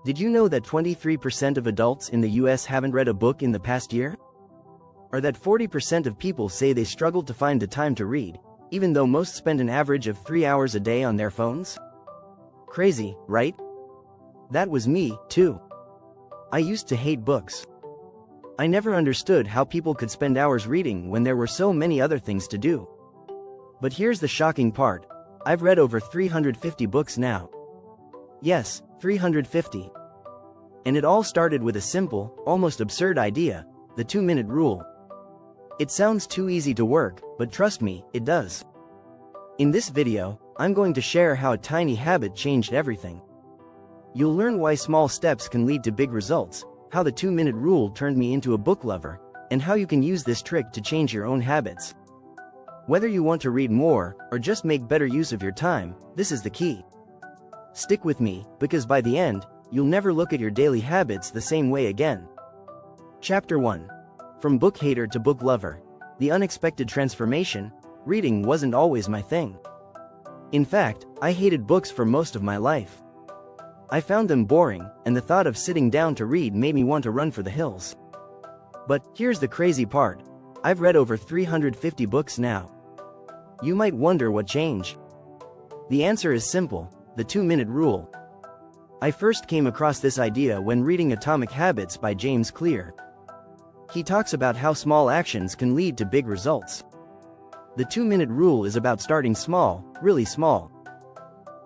Did you know that 23% of adults in the US haven't read a book in the past year? Or that 40% of people say they struggle to find the time to read, even though most spend an average of 3 hours a day on their phones? Crazy, right? That was me, too. I used to hate books. I never understood how people could spend hours reading when there were so many other things to do. But here's the shocking part. I've read over 350 books now. Yes, 350. And it all started with a simple, almost absurd idea, the 2-minute rule. It sounds too easy to work, but trust me, it does. In this video, I'm going to share how a tiny habit changed everything. You'll learn why small steps can lead to big results, how the 2-minute rule turned me into a book lover, and how you can use this trick to change your own habits. Whether you want to read more, or just make better use of your time, this is the key. Stick with me, because by the end, you'll never look at your daily habits the same way again. Chapter 1. From book hater to book lover. The unexpected transformation. Reading wasn't always my thing. In fact, I hated books for most of my life. I found them boring, and the thought of sitting down to read made me want to run for the hills. But here's the crazy part. I've read over 350 books now. You might wonder what changed. The answer is simple, the 2-minute rule. I first came across this idea when reading Atomic Habits by James Clear. He talks about how small actions can lead to big results. The 2-minute rule is about starting small, really small.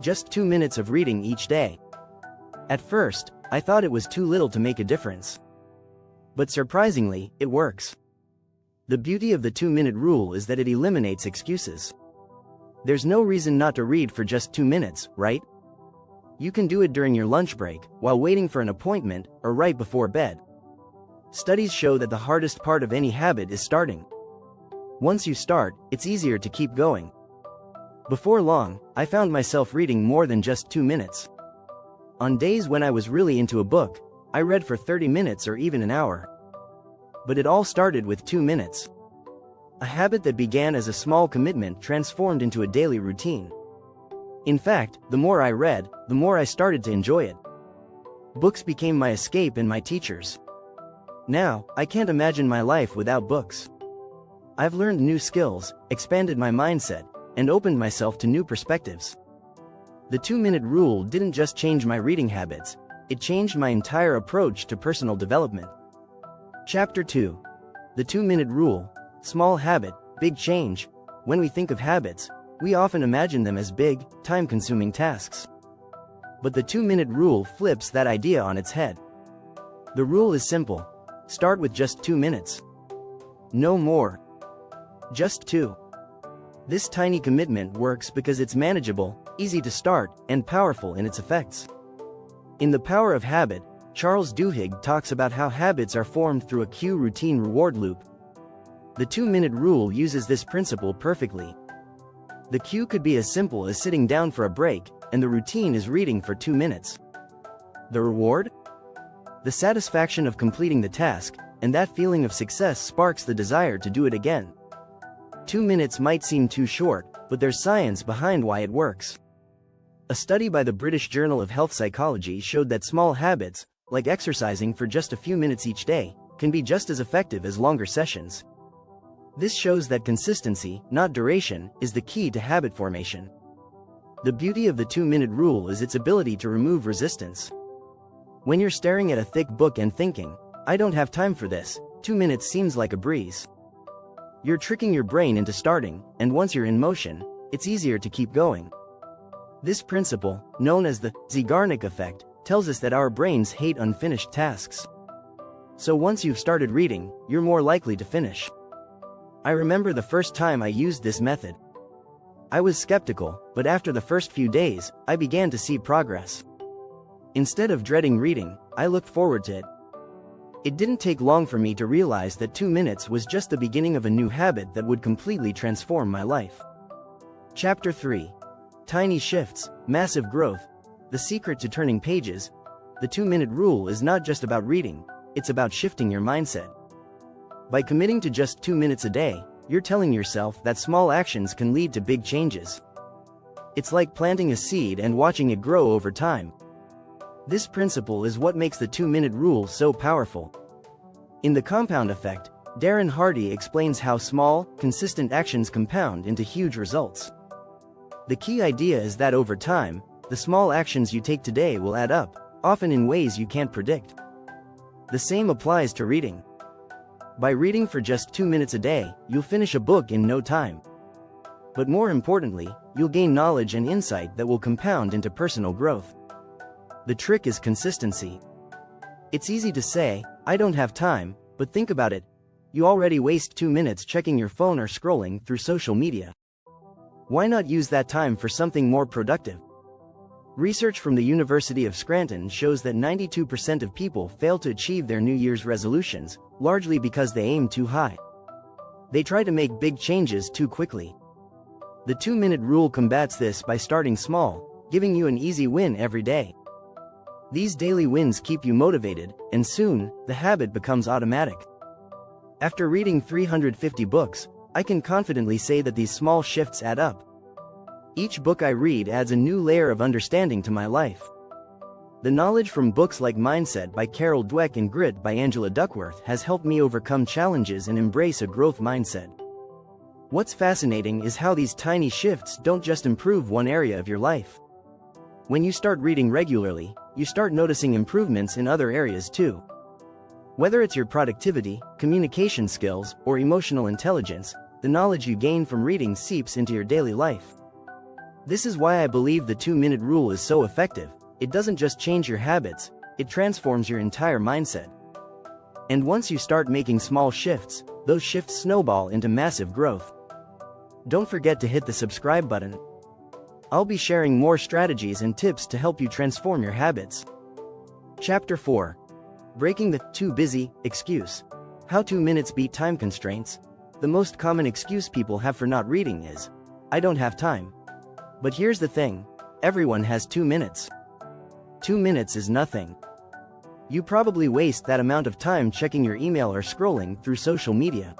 Just 2 minutes of reading each day. At first, I thought it was too little to make a difference. But surprisingly, it works. The beauty of the 2-minute rule is that it eliminates excuses. There's no reason not to read for just 2 minutes, right? You can do it during your lunch break, while waiting for an appointment, or right before bed. Studies show that the hardest part of any habit is starting. Once you start, it's easier to keep going. Before long, I found myself reading more than just 2 minutes. On days when I was really into a book, I read for 30 minutes or even an hour. But it all started with 2 minutes. A habit that began as a small commitment transformed into a daily routine. In fact, the more I read, the more I started to enjoy it. Books became my escape and my teachers. Now, I can't imagine my life without books. I've learned new skills, expanded my mindset, and opened myself to new perspectives. The 2-minute rule didn't just change my reading habits, it changed my entire approach to personal development. Chapter 2. The 2-minute rule. Small habit, big change. When we think of habits, we often imagine them as big, time-consuming tasks. But the 2-minute rule flips that idea on its head. The rule is simple. Start with just 2 minutes. No more. Just 2. This tiny commitment works because it's manageable, easy to start, and powerful in its effects. In The Power of Habit, Charles Duhigg talks about how habits are formed through a cue routine reward loop. The 2-minute rule uses this principle perfectly. The cue could be as simple as sitting down for a break, and the routine is reading for 2 minutes. The reward? The satisfaction of completing the task, and that feeling of success sparks the desire to do it again. 2 minutes might seem too short, but there's science behind why it works. A study by the British Journal of Health Psychology showed that small habits, like exercising for just a few minutes each day, can be just as effective as longer sessions. This shows that consistency, not duration, is the key to habit formation. The beauty of the 2-minute rule is its ability to remove resistance. When you're staring at a thick book and thinking, "I don't have time for this," 2 minutes seems like a breeze. You're tricking your brain into starting, and once you're in motion, it's easier to keep going. This principle, known as the Zeigarnik effect, tells us that our brains hate unfinished tasks. So once you've started reading, you're more likely to finish. I remember the first time I used this method. I was skeptical, but after the first few days, I began to see progress. Instead of dreading reading, I looked forward to it. It didn't take long for me to realize that 2 minutes was just the beginning of a new habit that would completely transform my life. Chapter 3. Tiny shifts, massive growth. The secret to turning pages. The 2-minute rule is not just about reading, it's about shifting your mindset. By committing to just 2 minutes a day, you're telling yourself that small actions can lead to big changes. It's like planting a seed and watching it grow over time. This principle is what makes the 2-minute rule so powerful. In The Compound Effect, Darren Hardy explains how small, consistent actions compound into huge results. The key idea is that over time, the small actions you take today will add up, often in ways you can't predict. The same applies to reading. By reading for just 2 minutes a day, you'll finish a book in no time. But more importantly, you'll gain knowledge and insight that will compound into personal growth. The trick is consistency. It's easy to say, "I don't have time," but think about it. You already waste 2 minutes checking your phone or scrolling through social media. Why not use that time for something more productive? Research from the University of Scranton shows that 92% of people fail to achieve their New Year's resolutions, largely because they aim too high. They try to make big changes too quickly. The 2-minute rule combats this by starting small, giving you an easy win every day. These daily wins keep you motivated, and soon, the habit becomes automatic. After reading 350 books, I can confidently say that these small shifts add up. Each book I read adds a new layer of understanding to my life. The knowledge from books like Mindset by Carol Dweck and Grit by Angela Duckworth has helped me overcome challenges and embrace a growth mindset. What's fascinating is how these tiny shifts don't just improve one area of your life. When you start reading regularly, you start noticing improvements in other areas too. Whether it's your productivity, communication skills, or emotional intelligence, the knowledge you gain from reading seeps into your daily life. This is why I believe the 2-minute rule is so effective. It doesn't just change your habits, it transforms your entire mindset. And once you start making small shifts, those shifts snowball into massive growth. Don't forget to hit the subscribe button. I'll be sharing more strategies and tips to help you transform your habits. Chapter 4. Breaking the "too busy" excuse. How 2 minutes beat time constraints. The most common excuse people have for not reading is, "I don't have time." But here's the thing, everyone has 2 minutes. 2 minutes is nothing. You probably waste that amount of time checking your email or scrolling through social media.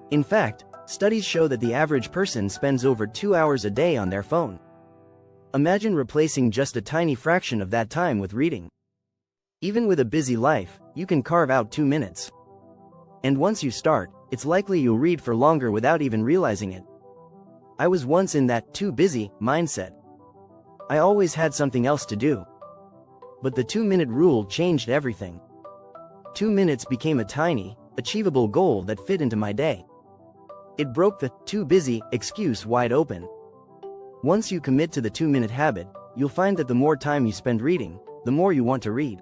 In fact, studies show that the average person spends over 2 hours a day on their phone. Imagine replacing just a tiny fraction of that time with reading. Even with a busy life, you can carve out 2 minutes. And once you start, it's likely you'll read for longer without even realizing it. I was once in that "too busy" mindset. I always had something else to do. But the 2-minute rule changed everything. 2 minutes became a tiny, achievable goal that fit into my day. It broke the "too busy" excuse wide open. Once you commit to the 2-minute habit, you'll find that the more time you spend reading, the more you want to read.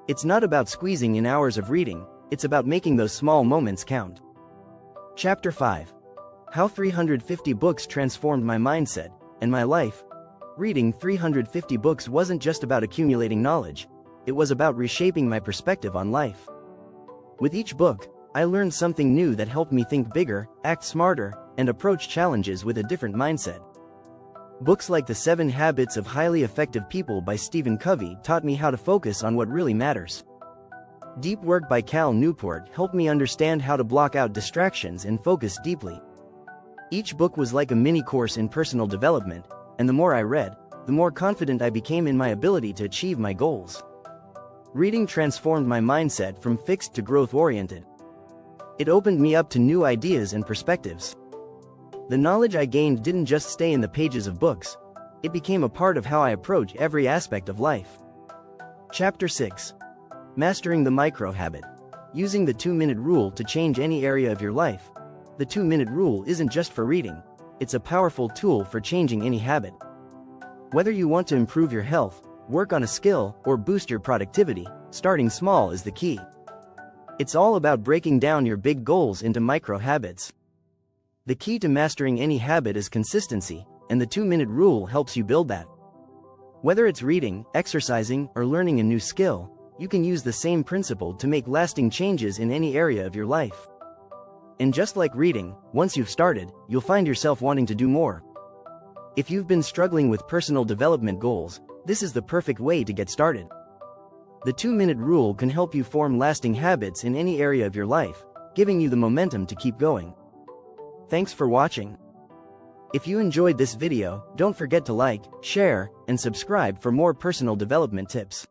It's not about squeezing in hours of reading, it's about making those small moments count. Chapter 5. How 350 books transformed my mindset and my life. Reading 350 books wasn't just about accumulating knowledge, it was about reshaping my perspective on life. With each book, I learned something new that helped me think bigger, act smarter, and approach challenges with a different mindset. Books like The 7 Habits of Highly Effective People by Stephen Covey taught me how to focus on what really matters. Deep Work by Cal Newport helped me understand how to block out distractions and focus deeply. Each book was like a mini course in personal development, and the more I read, the more confident I became in my ability to achieve my goals. Reading transformed my mindset from fixed to growth-oriented. It opened me up to new ideas and perspectives. The knowledge I gained didn't just stay in the pages of books, it became a part of how I approach every aspect of life. Chapter 6. Mastering the micro-habit. Using the 2-minute rule to change any area of your life. The 2-minute rule isn't just for reading, it's a powerful tool for changing any habit. Whether you want to improve your health, work on a skill, or boost your productivity, starting small is the key. It's all about breaking down your big goals into micro-habits. The key to mastering any habit is consistency, and the 2-minute rule helps you build that. Whether it's reading, exercising, or learning a new skill, you can use the same principle to make lasting changes in any area of your life. And just like reading, once you've started, you'll find yourself wanting to do more. If you've been struggling with personal development goals, this is the perfect way to get started. The 2-minute rule can help you form lasting habits in any area of your life, giving you the momentum to keep going. Thanks for watching. If you enjoyed this video, don't forget to like, share, and subscribe for more personal development tips.